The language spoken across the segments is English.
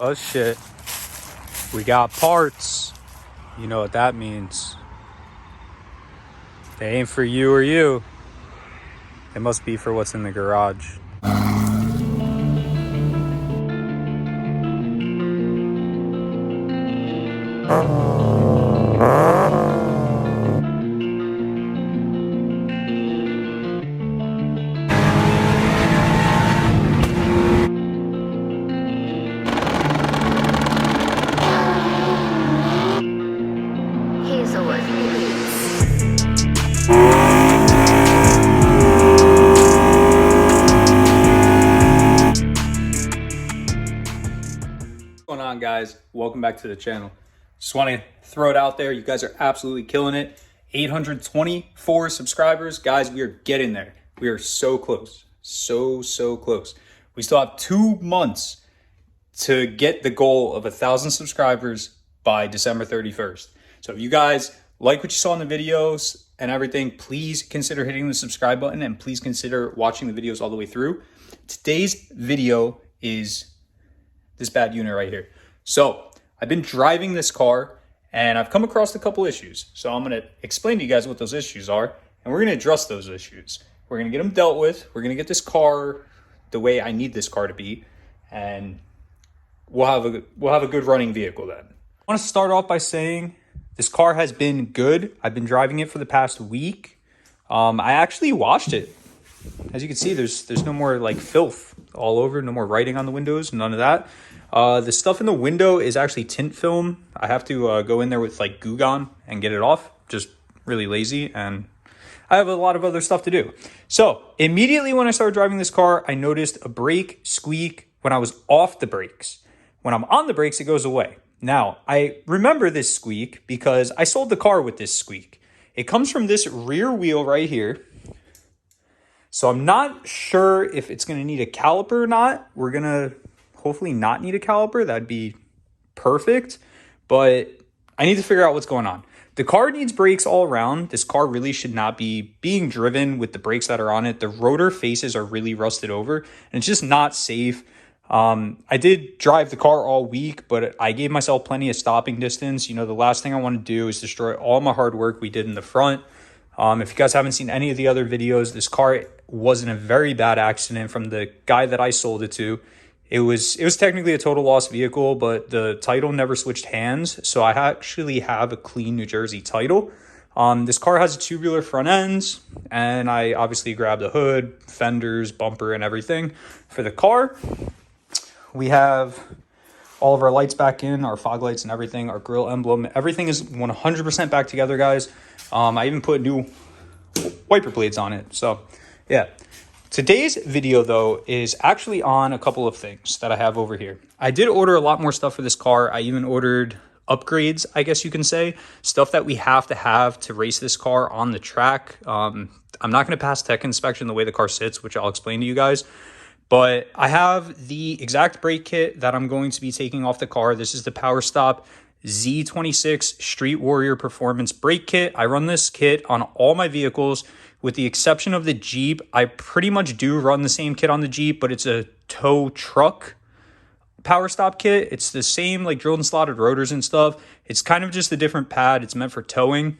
Oh shit. We got parts. You know what that means. They ain't for you or you. They must be for what's in the garage. What's going on, guys? Welcome back to the channel. Just want to throw it out there. You guys are absolutely killing it. 824 subscribers. Guys, we are getting there. We are so close. So close. We still have 2 months to get the goal of 1,000 subscribers by December 31st. So if you guys like what you saw in the videos and everything, please consider hitting the subscribe button and please consider watching the videos all the way through. Today's video is this bad unit right here. So I've been driving this car and I've come across a couple issues. So I'm going to explain to you guys what those issues are and we're going to address those issues. We're going to get them dealt with. We're going to get this car the way I need this car to be, and we'll have a good running vehicle then. I want to start off by saying this car has been good. I've been driving it for the past week. I actually washed it. As you can see, there's no more like filth all over, no more writing on the windows, none of that. The stuff in the window is actually tint film. I have to go in there with like Goo Gone and get it off. Just really lazy, and I have a lot of other stuff to do. So immediately when I started driving this car, I noticed a brake squeak when I was off the brakes. When I'm on the brakes, it goes away. Now, I remember this squeak because I sold the car with this squeak. It comes from this rear wheel right here. So I'm not sure if it's going to need a caliper or not. We're going to hopefully not need a caliper. That'd be perfect. But I need to figure out what's going on. The car needs brakes all around. This car really should not be being driven with the brakes that are on it. The rotor faces are really rusted over and it's just not safe. I did drive the car all week, but I gave myself plenty of stopping distance. You know, the last thing I want to do is destroy all my hard work we did in the front. If you guys haven't seen any of the other videos, this car was in a very bad accident from the guy that I sold it to. It was technically a total loss vehicle, but the title never switched hands. So I actually have a clean New Jersey title. This car has a tubular front ends, and I obviously grabbed the hood, fenders, bumper, and everything for the car. We have all of our lights back in, our fog lights and everything, our grill emblem. Everything is 100% back together, guys. I even put new wiper blades on it. So, yeah. Today's video, though, is actually on a couple of things that I have over here. I did order a lot more stuff for this car. I even ordered upgrades, I guess you can say. Stuff that we have to race this car on the track. I'm not going to pass tech inspection the way the car sits, which I'll explain to you guys. But I have the exact brake kit that I'm going to be taking off the car. This is the PowerStop Z26 Street Warrior Performance Brake Kit. I run this kit on all my vehicles with the exception of the Jeep. I pretty much do run the same kit on the Jeep, but it's a tow truck PowerStop kit. It's the same like drilled and slotted rotors and stuff. It's kind of just a different pad. It's meant for towing,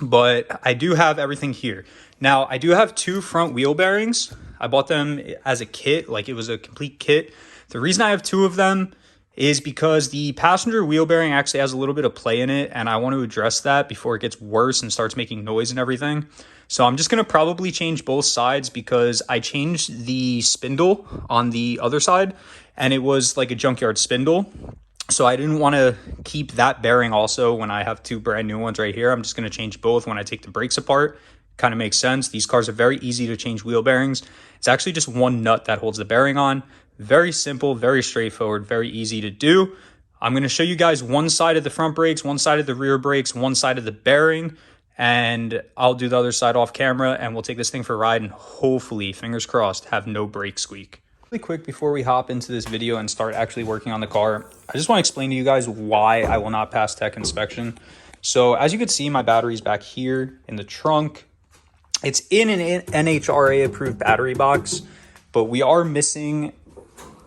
but I do have everything here. Now, I do have 2 front wheel bearings. I bought them as a kit, like it was a complete kit. The reason I have 2 of them is because the passenger wheel bearing actually has a little bit of play in it, and I want to address that before it gets worse and starts making noise and everything. So I'm just going to probably change both sides because I changed the spindle on the other side, and it was like a junkyard spindle. So I didn't want to keep that bearing also when I have 2 brand new ones right here. I'm just going to change both when I take the brakes apart. Kind of makes sense. These cars are very easy to change wheel bearings. It's actually just one nut that holds the bearing on. Very simple, very straightforward, very easy to do. I'm going to show you guys one side of the front brakes, one side of the rear brakes, one side of the bearing, and I'll do the other side off camera and we'll take this thing for a ride and hopefully, fingers crossed, have no brake squeak. Really quick before we hop into this video and start actually working on the car, I just want to explain to you guys why I will not pass tech inspection. So as you can see, my battery's back here in the trunk. It's in an NHRA approved battery box, but we are missing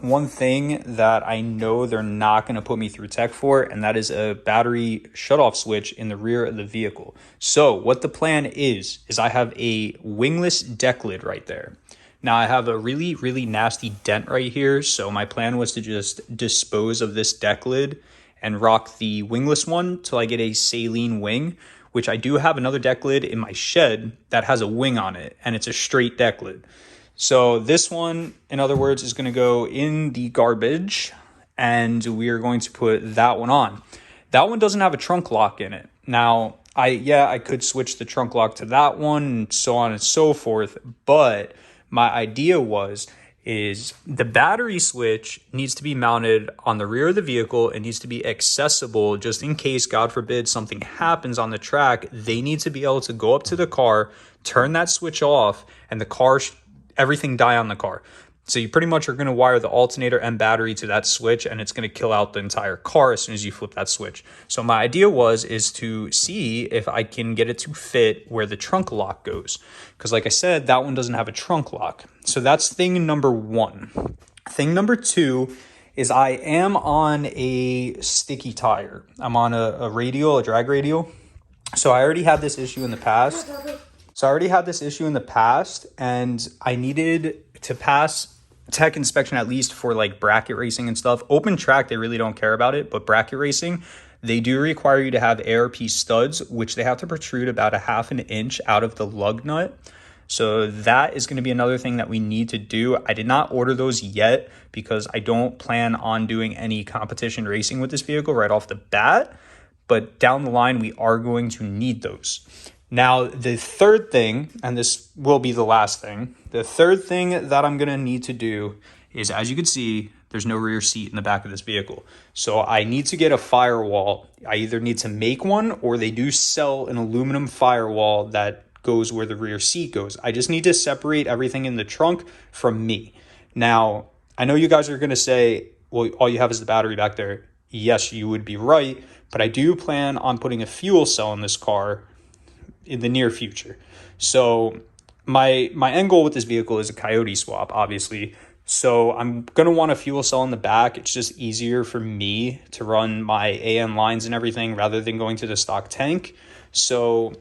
one thing that I know they're not going to put me through tech for, and that is a battery shutoff switch in the rear of the vehicle. So what the plan is I have a wingless deck lid right there. Now I have a really, really nasty dent right here. So my plan was to just dispose of this deck lid and rock the wingless one till I get a saline wing, which I do have another deck lid in my shed that has a wing on it, and it's a straight deck lid. So this one, in other words, is going to go in the garbage, and we are going to put that one on. That one doesn't have a trunk lock in it. Now, I could switch the trunk lock to that one and so on and so forth, but my idea is the battery switch needs to be mounted on the rear of the vehicle. It needs to be accessible just in case, God forbid, something happens on the track. They need to be able to go up to the car, turn that switch off, and the car everything die on the car. So you pretty much are going to wire the alternator and battery to that switch, and it's going to kill out the entire car as soon as you flip that switch. So my idea is to see if I can get it to fit where the trunk lock goes. Because like I said, that one doesn't have a trunk lock. So that's thing number one. Thing number two is I am on a sticky tire. I'm on a drag radial. So I already had this issue in the past. And I needed to pass tech inspection at least for like bracket racing and stuff. Open track, they really don't care about it, but bracket racing, they do require you to have ARP studs, which they have to protrude about 1/2 inch out of the lug nut. So that is going to be another thing that we need to do. I did not order those yet because I don't plan on doing any competition racing with this vehicle right off the bat, but down the line, we are going to need those. Now, the third thing, and this will be the last thing, the third thing that I'm going to need to do is, as you can see, there's no rear seat in the back of this vehicle. So I need to get a firewall. I either need to make one, or they do sell an aluminum firewall that goes where the rear seat goes. I just need to separate everything in the trunk from me. Now, I know you guys are going to say, well, all you have is the battery back there. Yes, you would be right, but I do plan on putting a fuel cell in this car in the near future. So my end goal with this vehicle is a Coyote swap, obviously. So I'm going to want a fuel cell in the back. It's just easier for me to run my AN lines and everything rather than going to the stock tank. So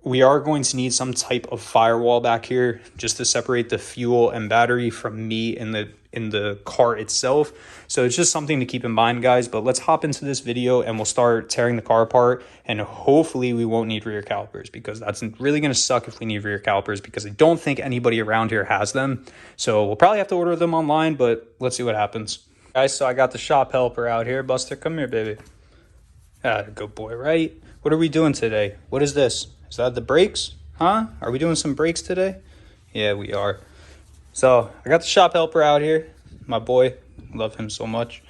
we are going to need some type of firewall back here just to separate the fuel and battery from me in the car itself. So it's just something to keep in mind, guys. But let's hop into this video and we'll start tearing the car apart, and hopefully we won't need rear calipers, because that's really going to suck if we need rear calipers, because I don't think anybody around here has them. So we'll probably have to order them online, but let's see what happens. Guys, so I got the shop helper out here. Buster, come here, baby. Good boy, right? What are we doing today? What is this? Is that the brakes? Huh? Are we doing some brakes today? Yeah, we are. So I got the shop helper out here. My boy, love him so much.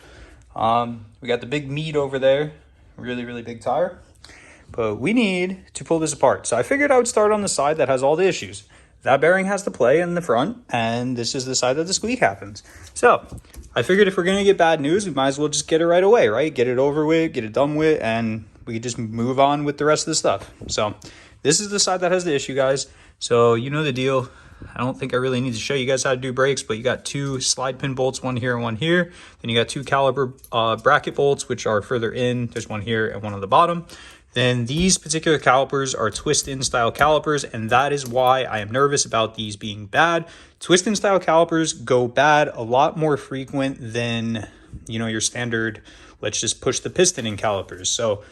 We got the big meat over there. Really, really big tire. But we need to pull this apart. So I figured I would start on the side that has all the issues. That bearing has to play in the front, and this is the side that the squeak happens. So I figured if we're going to get bad news, we might as well just get it right away, right? Get it over with, get it done with, and we can just move on with the rest of the stuff. So this is the side that has the issue, guys. So you know the deal. I don't think I really need to show you guys how to do brakes, but you got 2 slide pin bolts, one here and one here. Then you got 2 caliper bracket bolts, which are further in. There's one here and one on the bottom. Then these particular calipers are twist-in style calipers, and that is why I am nervous about these being bad. Twist-in style calipers go bad a lot more frequent than, you know, your standard, let's just push the piston in calipers. So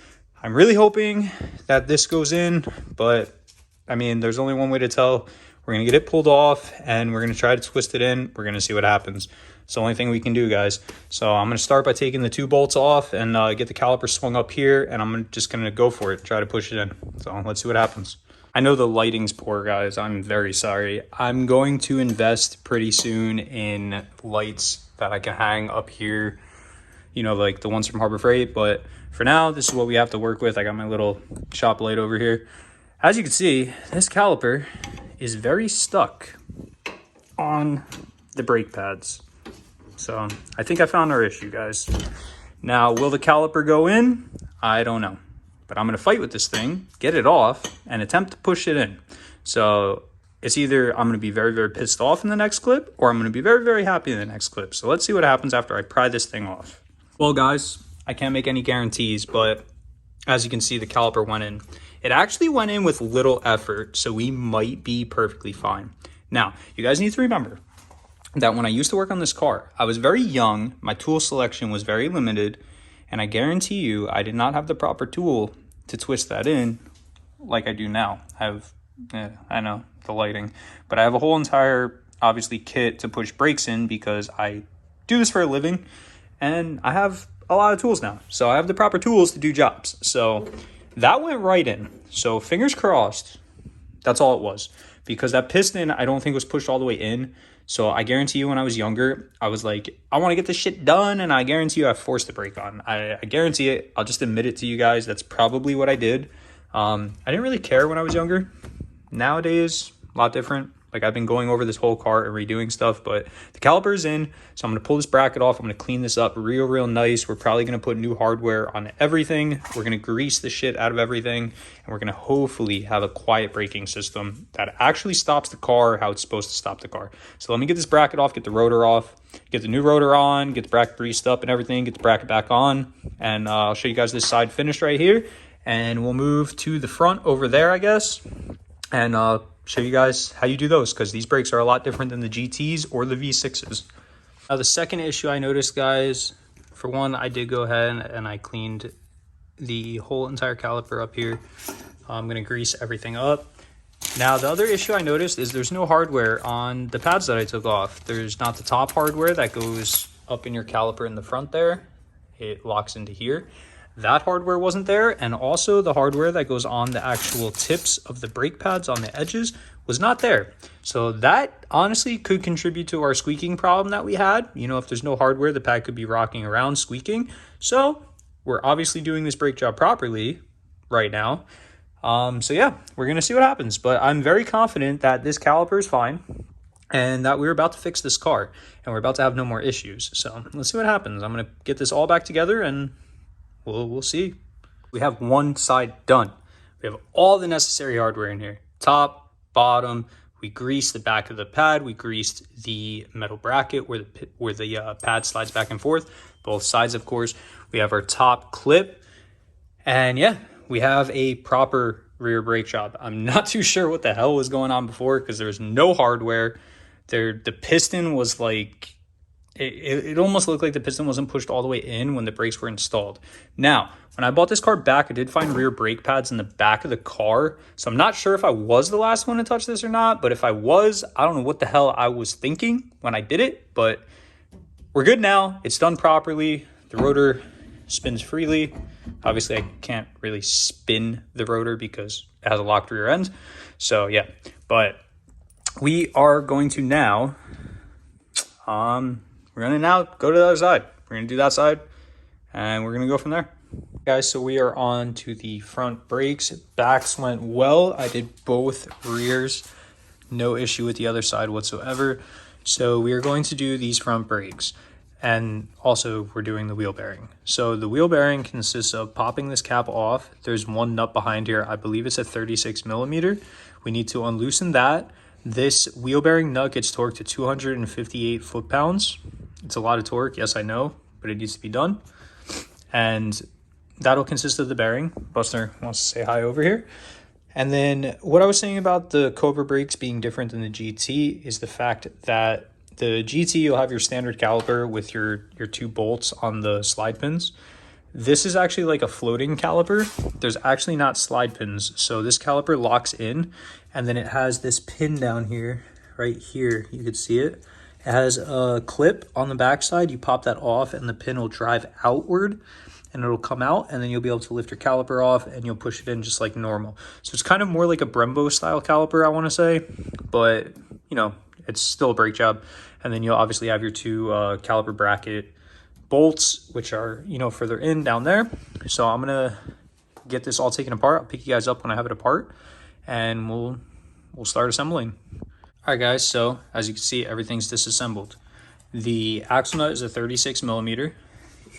I'm really hoping that this goes in, but I mean, there's only one way to tell. We're going to get it pulled off, and we're going to try to twist it in. We're going to see what happens. It's the only thing we can do, guys. So I'm going to start by taking the 2 bolts off and get the caliper swung up here, and I'm just going to go for it, try to push it in. So let's see what happens. I know the lighting's poor, guys. I'm very sorry. I'm going to invest pretty soon in lights that I can hang up here, you know, like the ones from Harbor Freight. But for now, this is what we have to work with. I got my little shop light over here. As you can see, this caliper is very stuck on the brake pads. So I think I found our issue, guys. Now, will the caliper go in? I don't know. But I'm going to fight with this thing, get it off, and attempt to push it in. So it's either I'm going to be very, very pissed off in the next clip, or I'm going to be very, very happy in the next clip. So let's see what happens after I pry this thing off. Well, guys, I can't make any guarantees, but as you can see, the caliper went in. It actually went in with little effort, so we might be perfectly fine. Now, you guys need to remember that when I used to work on this car, I was very young, my tool selection was very limited, and I guarantee you I did not have the proper tool to twist that in like I do now. I know, the lighting, but I have a whole entire, obviously, kit to push brakes in because I do this for a living, and I have a lot of tools now. So I have the proper tools to do jobs. So that went right in. So fingers crossed, that's all it was. Because that piston, I don't think was pushed all the way in. So I guarantee you when I was younger, I was like, I want to get this shit done, and I guarantee you I forced the brake on. I guarantee it. I'll just admit it to you guys. That's probably what I did. I didn't really care when I was younger. Nowadays, a lot different. Like, I've been going over this whole car and redoing stuff, but the caliper is in, so I'm going to pull this bracket off. I'm going to clean this up real nice. We're probably going to put new hardware on everything. We're going to grease the shit out of everything, and we're going to hopefully have a quiet braking system that actually stops the car how it's supposed to stop the car. So let me get this bracket off, get the rotor off, get the new rotor on, get the bracket greased up and everything, get the bracket back on, and I'll show you guys this side finish right here, and we'll move to the front over there, I guess, and show you guys how you do those, because these brakes are a lot different than the GTs or the V6s. Now, the second issue I noticed, guys, for one, I did go ahead and I cleaned the whole entire caliper up here. I'm going to grease everything up. Now, the other issue I noticed is there's no hardware on the pads that I took off. There's not the top hardware that goes up in your caliper in the front there. It locks into here. That hardware wasn't there, and also the hardware that goes on the actual tips of the brake pads on the edges was not there. So that honestly could contribute to our squeaking problem that we had. You know, if there's no hardware, the pad could be rocking around squeaking. So we're obviously doing this brake job properly right now. So yeah, we're gonna see what happens, but I'm very confident that this caliper is fine and that we're about to fix this car and we're about to have no more issues. So let's see what happens. I'm gonna get this all back together and we'll see. We have one side done. We have all the necessary hardware in here. Top, bottom. We greased the back of the pad. We greased the metal bracket where the pad slides back and forth. Both sides, of course. We have our top clip. And yeah, we have a proper rear brake job. I'm not too sure what the hell was going on before because there was no hardware. The piston was like... It almost looked like the piston wasn't pushed all the way in when the brakes were installed. Now, when I bought this car back, I did find rear brake pads in the back of the car. So I'm not sure if I was the last one to touch this or not. But if I was, I don't know what the hell I was thinking when I did it. But we're good now. It's done properly. The rotor spins freely. Obviously, I can't really spin the rotor because it has a locked rear end. So yeah, but we are going to now... we're going to now go to the other side. We're going to do that side, and we're going to go from there. Guys, so we are on to the front brakes. Backs went well. I did both rears. No issue with the other side whatsoever. So we are going to do these front brakes. And also, we're doing the wheel bearing. So the wheel bearing consists of popping this cap off. There's one nut behind here. I believe it's a 36 millimeter. We need to unloosen that. This wheel bearing nut gets torqued to 258 foot-pounds. It's a lot of torque, yes, I know, but it needs to be done. And that'll consist of the bearing. Buster wants to say hi over here. And then what I was saying about the Cobra brakes being different than the GT is the fact that the GT, you'll have your standard caliper with your two bolts on the slide pins. This is actually like a floating caliper. There's actually not slide pins. So this caliper locks in, and then it has this pin down here, right here. You can see it. It has a clip on the backside. You pop that off and the pin will drive outward and it'll come out, and then you'll be able to lift your caliper off and you'll push it in just like normal. So it's kind of more like a Brembo style caliper, I want to say, but you know, it's still a brake job. And then you'll obviously have your two caliper bracket bolts, which are, you know, further in down there. So I'm going to get this all taken apart. I'll pick you guys up when I have it apart, and we'll start assembling. All right, guys, so as you can see, everything's disassembled. The axle nut is a 36 millimeter.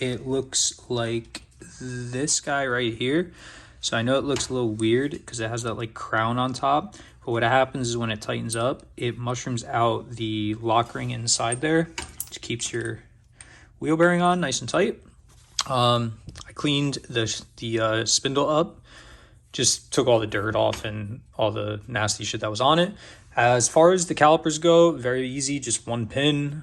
It looks like this guy right here. So I know it looks a little weird because it has that like crown on top. But what happens is when it tightens up, it mushrooms out the lock ring inside there, which keeps your wheel bearing on nice and tight. I cleaned the spindle up, just took all the dirt off and all the nasty shit that was on it. As far as the calipers go, very easy, just one pin,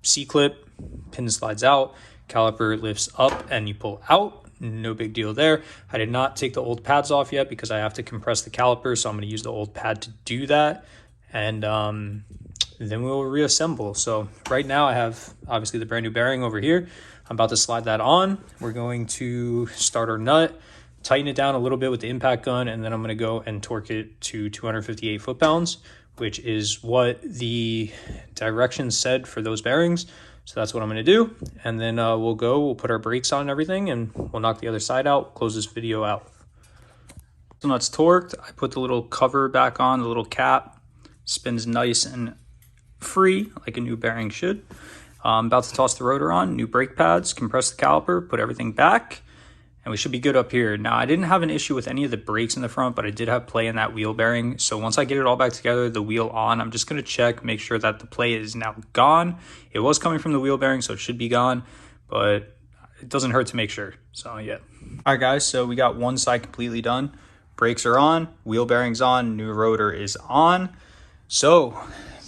C-clip, pin slides out, caliper lifts up and you pull out. No big deal there. I did not take the old pads off yet because I have to compress the caliper, so I'm going to use the old pad to do that, and then we'll reassemble. So right now I have obviously the brand new bearing over here. I'm about to slide that on. We're going to start our nut, tighten it down a little bit with the impact gun, and then I'm going to go and torque it to 258 foot-pounds, which is what the directions said for those bearings. So that's what I'm going to do. And then we'll put our brakes on and everything, and we'll knock the other side out, close this video out. So nut's torqued. I put the little cover back on, the little cap. Spins nice and free, like a new bearing should. I'm about to toss the rotor on, new brake pads, compress the caliper, put everything back, and we should be good up here. Now, I didn't have an issue with any of the brakes in the front, but I did have play in that wheel bearing. So once I get it all back together, the wheel on, I'm just going to check, make sure that the play is now gone. It was coming from the wheel bearing, so it should be gone, but it doesn't hurt to make sure. So yeah. All right, guys, so we got one side completely done. Brakes are on, wheel bearing's on, new rotor is on. So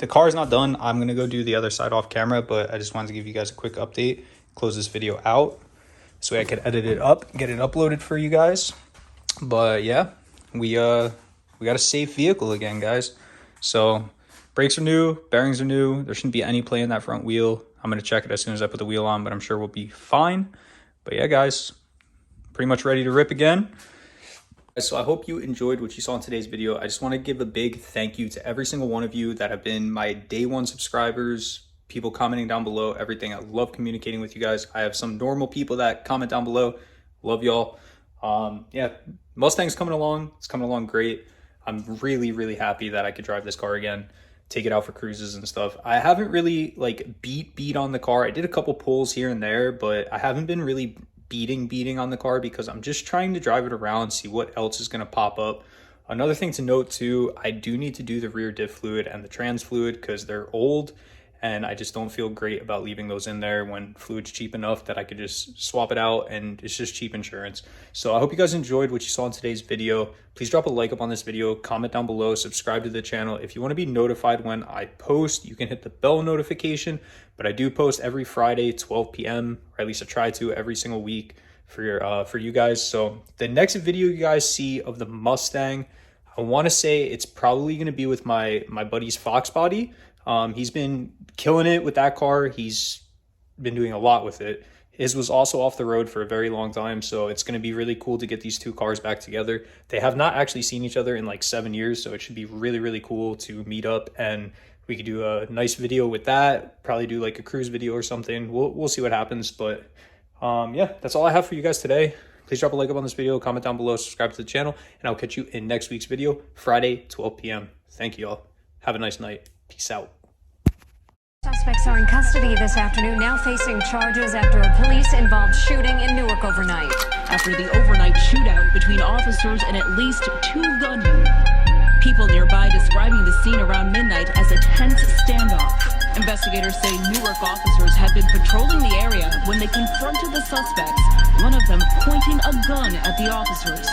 the car is not done. I'm going to go do the other side off camera, but I just wanted to give you guys a quick update, close this video out, so I could edit it up, get it uploaded for you guys. But yeah, we got a safe vehicle again, guys. So brakes are new, bearings are new. There shouldn't be any play in that front wheel. I'm going to check it as soon as I put the wheel on, but I'm sure we'll be fine. But yeah, guys, pretty much ready to rip again. So I hope you enjoyed what you saw in today's video. I just want to give a big thank you to every single one of you that have been my day one subscribers, people commenting down below, everything. I love communicating with you guys. I have some normal people that comment down below. Love y'all. Yeah, Mustang's coming along. It's coming along great. I'm really, really happy that I could drive this car again, take it out for cruises and stuff. I haven't really like beat on the car. I did a couple pulls here and there, but I haven't been really beating on the car because I'm just trying to drive it around, see what else is going to pop up. Another thing to note too, I do need to do the rear diff fluid and the trans fluid because they're old, and I just don't feel great about leaving those in there when fluid's cheap enough that I could just swap it out, and it's just cheap insurance. So I hope you guys enjoyed what you saw in today's video. Please drop a like up on this video, comment down below, subscribe to the channel. If you want to be notified when I post, you can hit the bell notification, but I do post every Friday, 12 p.m., or at least I try to every single week for you guys. So the next video you guys see of the Mustang, I want to say it's probably going to be with my buddy's Fox body. He's been killing it with that car. He's been doing a lot with it. His was also off the road for a very long time, so it's going to be really cool to get these two cars back together. They have not actually seen each other in like 7 years, so it should be really, really cool to meet up, and we could do a nice video with that, probably do like a cruise video or something. We'll see what happens, but yeah, that's all I have for you guys today. Please drop a like up on this video, comment down below, subscribe to the channel, and I'll catch you in next week's video, Friday, 12 p.m. Thank you all. Have a nice night. Peace out. Suspects are in custody this afternoon, now facing charges after a police-involved shooting in Newark overnight. After the overnight shootout between officers and at least 2 gunmen. People nearby describing the scene around midnight as a tense standoff. Investigators say Newark officers had been patrolling the area when they confronted the suspects, one of them pointing a gun at the officers.